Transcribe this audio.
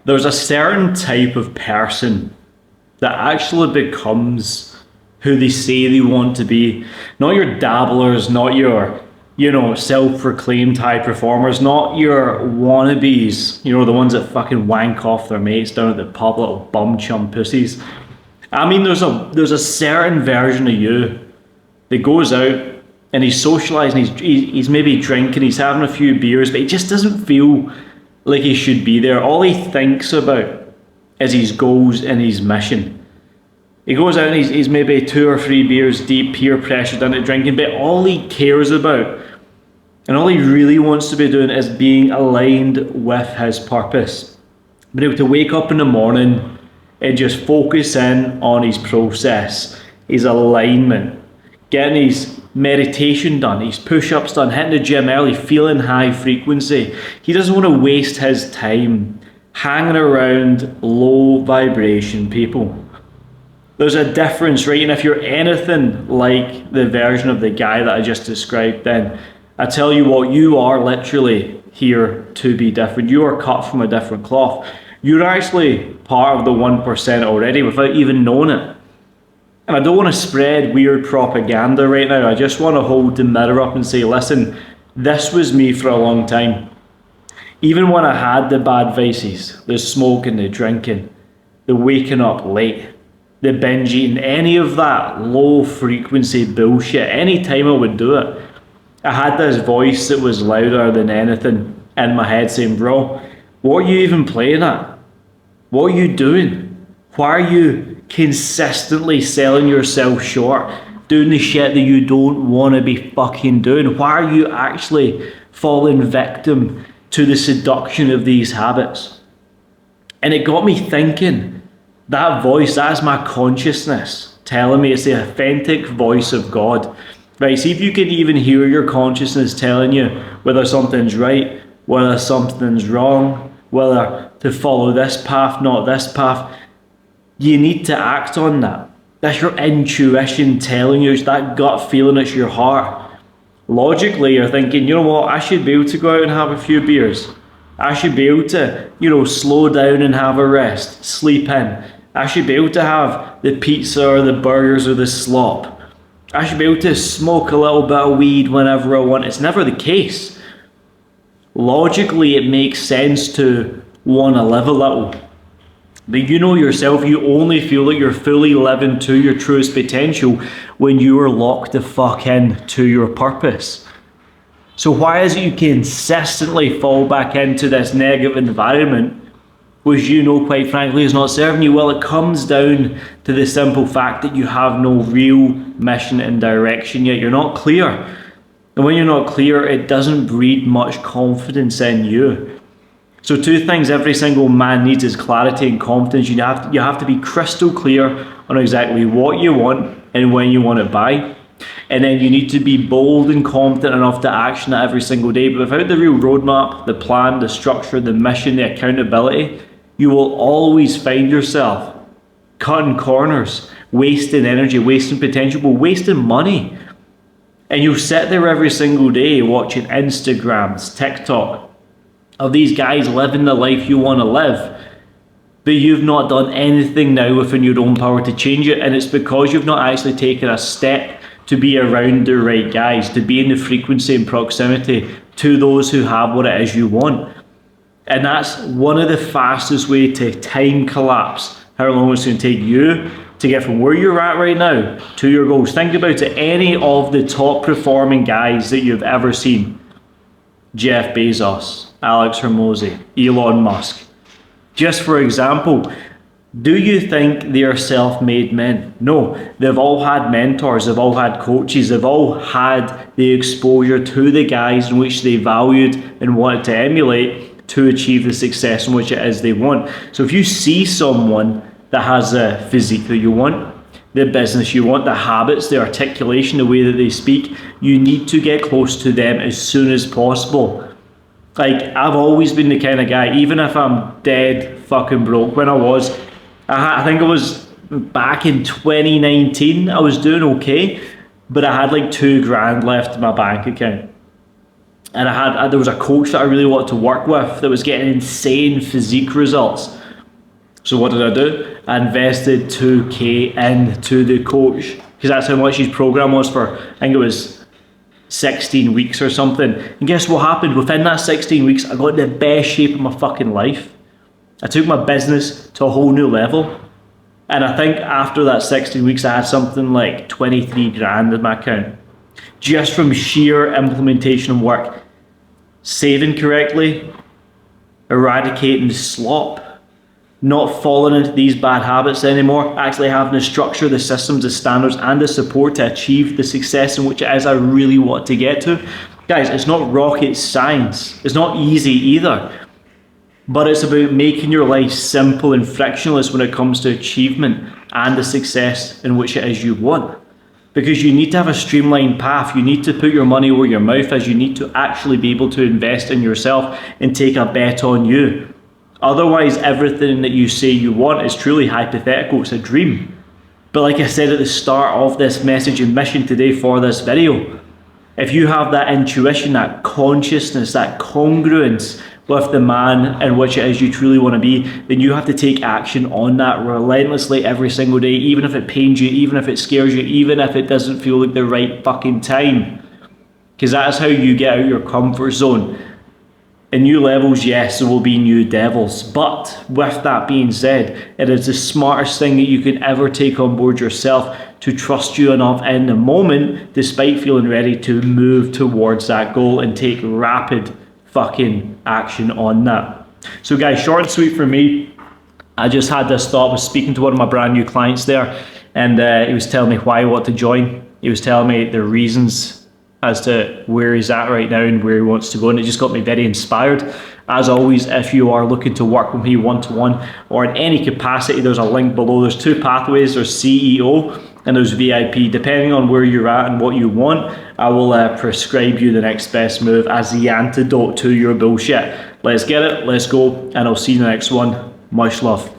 there's a certain type of person that actually becomes who they say they want to be. Not your dabblers, not your, self-proclaimed high performers, not your wannabes, the ones that fucking wank off their mates down at the pub, little bum chum pussies. I mean, there's a certain version of you that goes out and he's socialising, he's maybe drinking, he's having a few beers, but he just doesn't feel like he should be there. All he thinks about is his goals and his mission. He goes out and he's maybe 2 or 3 beers deep, peer pressured into drinking, but all he cares about and all he really wants to be doing is being aligned with his purpose. Being able to wake up in the morning and just focus in on his process, his alignment, getting his meditation done, his push-ups done, hitting the gym early, feeling high frequency. He doesn't want to waste his time hanging around low vibration people. There's a difference, right? And if you're anything like the version of the guy that I just described, then I tell you what, you are literally here to be different. You are cut from a different cloth. You're actually part of the 1% already without even knowing it. And I don't want to spread weird propaganda right now. I just want to hold the mirror up and say, listen, this was me for a long time. Even when I had the bad vices, the smoking, the drinking, the waking up late, the binge eating, any of that low frequency bullshit, any time I would do it, I had this voice that was louder than anything in my head saying, bro, what are you even playing at? What are you doing? Why are you consistently selling yourself short, doing the shit that you don't want to be fucking doing? Why are you actually falling victim to the seduction of these habits? And it got me thinking, that voice, that's my consciousness telling me, it's the authentic voice of God. Right, see if you can even hear your consciousness telling you whether something's right, whether something's wrong, whether to follow this path, not this path. You need to act on that. That's your intuition telling you, it's that gut feeling, it's your heart. Logically, you're thinking, you know what, I should be able to go out and have a few beers. I should be able to, slow down and have a rest, sleep in. I should be able to have the pizza or the burgers or the slop. I should be able to smoke a little bit of weed whenever I want. It's never the case. Logically, it makes sense to want to live a little. But you know yourself, you only feel like you're fully living to your truest potential when you are locked the fuck in to your purpose. So why is it you consistently fall back into this negative environment, which quite frankly, is not serving you? Well, it comes down to the simple fact that you have no real mission and direction yet. You're not clear. And when you're not clear, it doesn't breed much confidence in you. So 2 things every single man needs is clarity and confidence. You have to be crystal clear on exactly what you want and when you want it by. And then you need to be bold and confident enough to action it every single day. But without the real roadmap, the plan, the structure, the mission, the accountability, you will always find yourself cutting corners, wasting energy, wasting potential, but wasting money. And you'll sit there every single day watching Instagrams, TikTok, of these guys living the life you want to live. But you've not done anything now within your own power to change it. And it's because you've not actually taken a step to be around the right guys, to be in the frequency and proximity to those who have what it is you want. And that's one of the fastest way to time collapse how long it's going to take you to get from where you're at right now to your goals. Think about it. Any of the top performing guys that you've ever seen, Jeff Bezos, Alex Hormozi, Elon Musk, just for example, do you think they are self-made men? No, they've all had mentors, they've all had coaches, they've all had the exposure to the guys in which they valued and wanted to emulate to achieve the success in which it is they want. So if you see someone that has a physique that you want, the business you want, the habits, the articulation, the way that they speak, you need to get close to them as soon as possible. Like, I've always been the kind of guy, even if I'm dead fucking broke, when I think it was back in 2019, I was doing okay, but I had like $2,000 left in my bank account. And there was a coach that I really wanted to work with that was getting insane physique results. So what did I do? I invested 2k into the coach, because that's how much his program was for. I think it was 16 weeks or something. And guess what happened? Within that 16 weeks, I got in the best shape of my fucking life. I took my business to a whole new level. And I think after that 16 weeks, I had something like 23 grand in my account. Just from sheer implementation of work. Saving correctly, eradicating slop, not falling into these bad habits anymore, actually having the structure, the systems, the standards, and the support to achieve the success in which it is I really want to get to. Guys, it's not rocket science. It's not easy either. But it's about making your life simple and frictionless when it comes to achievement and the success in which it is you want. Because you need to have a streamlined path. You need to put your money where your mouth is. You need to actually be able to invest in yourself and take a bet on you. Otherwise, everything that you say you want is truly hypothetical. It's a dream. But like I said at the start of this message and mission today for this video, if you have that intuition, that consciousness, that congruence with the man in which it is you truly want to be, then you have to take action on that relentlessly every single day, even if it pains you, even if it scares you, even if it doesn't feel like the right fucking time. Because that is how you get out your comfort zone. In new levels, yes, there will be new devils. But with that being said, it is the smartest thing that you can ever take on board yourself to trust you enough in the moment, despite feeling ready to move towards that goal and take rapid fucking action on that. So guys, short and sweet for me, I just had this thought. I was speaking to one of my brand new clients there, and he was telling me why I want to join. He was telling me the reasons as to where he's at right now and where he wants to go, and it just got me very inspired. As always, if you are looking to work with me one-to-one or in any capacity, there's a link below. There's two pathways. There's CEO and there's VIP. Depending on where you're at and what you want, I will prescribe you the next best move as the antidote to your bullshit. Let's get it, let's go, and I'll see you in the next one. Much love.